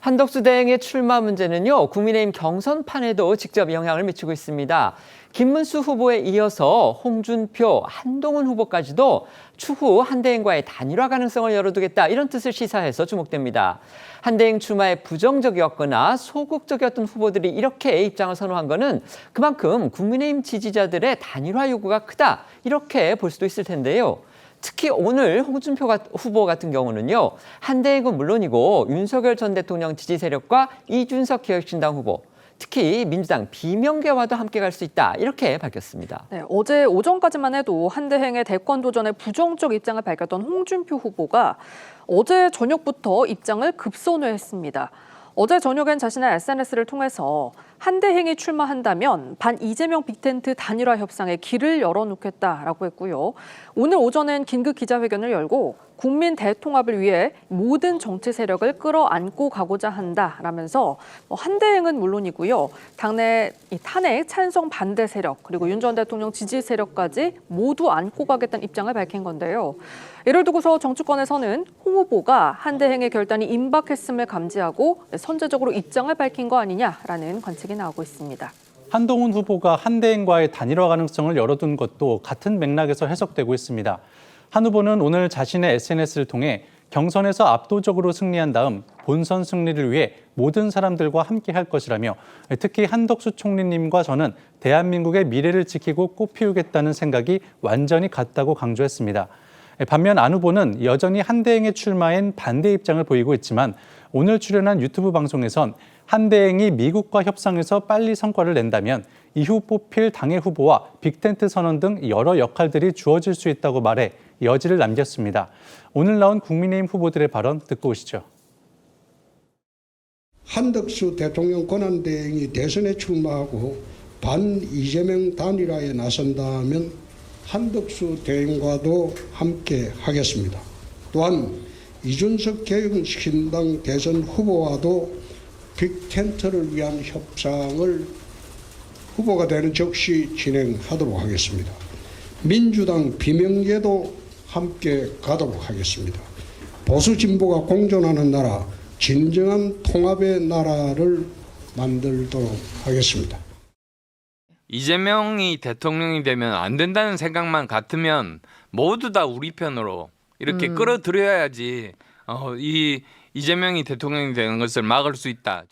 한덕수 대행의 출마 문제는요, 국민의힘 경선판에도 직접 영향을 미치고 있습니다. 김문수 후보에 이어서 홍준표, 한동훈 후보까지도 추후 한대행과의 단일화 가능성을 열어두겠다, 이런 뜻을 시사해서 주목됩니다. 한대행 출마에 부정적이었거나 소극적이었던 후보들이 이렇게 입장을 선호한 것은 그만큼 국민의힘 지지자들의 단일화 요구가 크다, 이렇게 볼 수도 있을 텐데요. 특히 오늘 홍준표 후보 같은 경우는요, 한대행은 물론이고 윤석열 전 대통령 지지 세력과 이준석 개혁신당 후보, 특히 민주당 비명계와도 함께 갈 수 있다, 이렇게 밝혔습니다. 네, 어제 오전까지만 해도 한대행의 대권 도전에 부정적 입장을 밝혔던 홍준표 후보가 어제 저녁부터 입장을 급선회했습니다. 어제 저녁엔 자신의 SNS를 통해서 한대행이 출마한다면 반 이재명 빅텐트 단일화 협상에 길을 열어놓겠다라고 했고요. 오늘 오전엔 긴급 기자회견을 열고 국민 대통합을 위해 모든 정치 세력을 끌어안고 가고자 한다라면서 한대행은 물론이고요. 당내 탄핵 찬성 반대 세력 그리고 윤 전 대통령 지지 세력까지 모두 안고 가겠다는 입장을 밝힌 건데요. 이를 두고서 정치권에서는 홍 후보가 한대행의 결단이 임박했음을 감지하고 선제적으로 입장을 밝힌 거 아니냐라는 관측이 나오고 있습니다. 한동훈 후보가 한대행과의 단일화 가능성을 열어둔 것도 같은 맥락에서 해석되고 있습니다. 한 후보는 오늘 자신의 SNS를 통해 경선에서 압도적으로 승리한 다음 본선 승리를 위해 모든 사람들과 함께 할 것이라며 특히 한덕수 총리님과 저는 대한민국의 미래를 지키고 꽃피우겠다는 생각이 완전히 같다고 강조했습니다. 반면 안 후보는 여전히 한대행의 출마엔 반대 입장을 보이고 있지만 오늘 출연한 유튜브 방송에선 한대행이 미국과 협상해서 빨리 성과를 낸다면 이후 뽑힐 당의 후보와 빅텐트 선언 등 여러 역할들이 주어질 수 있다고 말해 여지를 남겼습니다. 오늘 나온 국민의힘 후보들의 발언 듣고 오시죠. 한덕수 대통령 권한대행이 대선에 출마하고 반 이재명 단일화에 나선다면 한덕수 대행과도 함께 하겠습니다. 또한 이준석 개혁신당 대선 후보와도 빅텐트를 위한 협상을 후보가 되는 즉시 진행하도록 하겠습니다. 민주당 비명계도 함께 가도록 하겠습니다. 보수 진보가 공존하는 나라, 진정한 통합의 나라를 만들도록 하겠습니다. 이재명이 대통령이 되면 안 된다는 생각만 같으면 모두 다 우리 편으로 이렇게 끌어들여야지 이 이재명이 대통령이 되는 것을 막을 수 있다.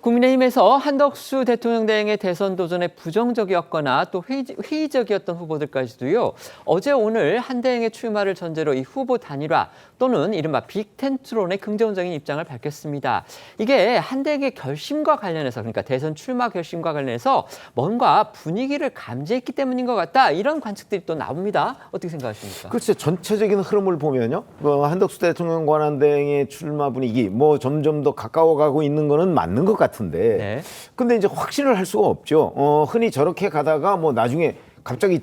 국민의힘에서 한덕수 대통령 대행의 대선 도전에 부정적이었거나 또 회의적이었던 후보들까지도요, 어제 오늘 한대행의 출마를 전제로 이 후보 단일화 또는 이른바 빅텐트론의 긍정적인 입장을 밝혔습니다. 이게 한대행의 결심과 관련해서, 그러니까 대선 출마 결심과 관련해서 뭔가 분위기를 감지했기 때문인 것 같다, 이런 관측들이 또 나옵니다. 어떻게 생각하십니까? 글쎄, 전체적인 흐름을 보면요, 한덕수 대통령 권한대행의 출마 분위기 점점 더 가까워가고 있는 거는 맞는 것 같은데, 네. 근데 이제 확신을 할 수가 없죠. 흔히 저렇게 가다가 나중에 갑자기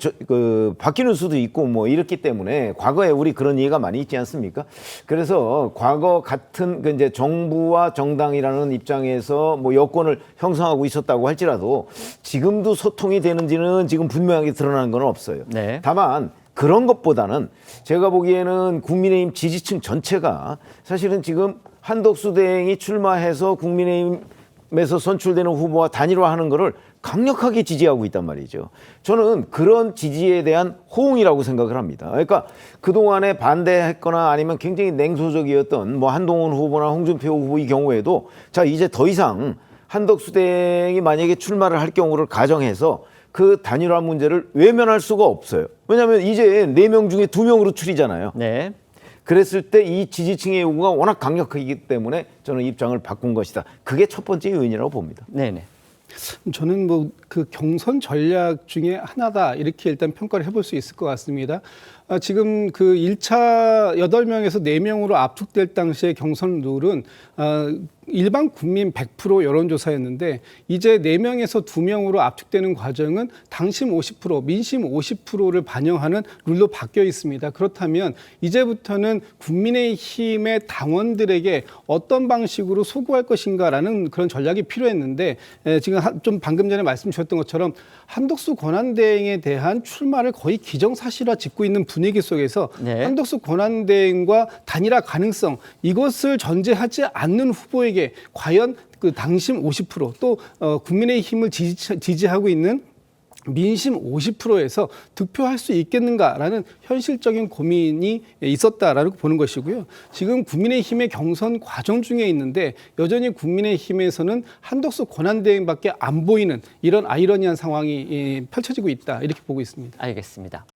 바뀌는 수도 있고 이렇기 때문에 과거에 우리 그런 예가 많이 있지 않습니까? 그래서 과거 같은 이제 정부와 정당이라는 입장에서 여권을 형성하고 있었다고 할지라도 지금도 소통이 되는지는 지금 분명하게 드러나는 건 없어요. 네. 다만 그런 것보다는 제가 보기에는 국민의힘 지지층 전체가 사실은 지금 한덕수 대행이 출마해서 국민의힘에서 선출되는 후보와 단일화하는 거를 강력하게 지지하고 있단 말이죠. 저는 그런 지지에 대한 호응이라고 생각을 합니다. 그러니까 그동안에 반대했거나 아니면 굉장히 냉소적이었던 한동훈 후보나 홍준표 후보의 경우에도 자, 이제 더 이상 한덕수 대행이 만약에 출마를 할 경우를 가정해서 그 단일화 문제를 외면할 수가 없어요. 왜냐하면 이제 4명 중에 2명으로 추리잖아요. 네. 그랬을 때 이 지지층의 요구가 워낙 강력하기 때문에 저는 입장을 바꾼 것이다. 그게 첫 번째 요인이라고 봅니다. 네네. 저는 그 경선 전략 중에 하나다, 이렇게 일단 평가를 해볼 수 있을 것 같습니다. 지금 그 1차 8명에서 4명으로 압축될 당시의 경선 룰은 일반 국민 100% 여론조사였는데 이제 4명에서 2명으로 압축되는 과정은 당심 50%, 민심 50%를 반영하는 룰로 바뀌어 있습니다. 그렇다면 이제부터는 국민의힘의 당원들에게 어떤 방식으로 소구할 것인가라는 그런 전략이 필요했는데 지금 좀 방금 전에 말씀 주셨던 것처럼 한덕수 권한대행에 대한 출마를 거의 기정사실화 짓고 있는 분위기 분위기 속에서 네. 한덕수 권한대행과 단일화 가능성 이것을 전제하지 않는 후보에게 과연 그 당심 50%또 국민의힘을 지지하고 있는 민심 50%에서 득표할 수 있겠는가라는 현실적인 고민이 있었다라고 보는 것이고요. 지금 국민의힘의 경선 과정 중에 있는데 여전히 국민의힘에서는 한덕수 권한대행밖에 안 보이는 이런 아이러니한 상황이 펼쳐지고 있다 이렇게 보고 있습니다. 알겠습니다.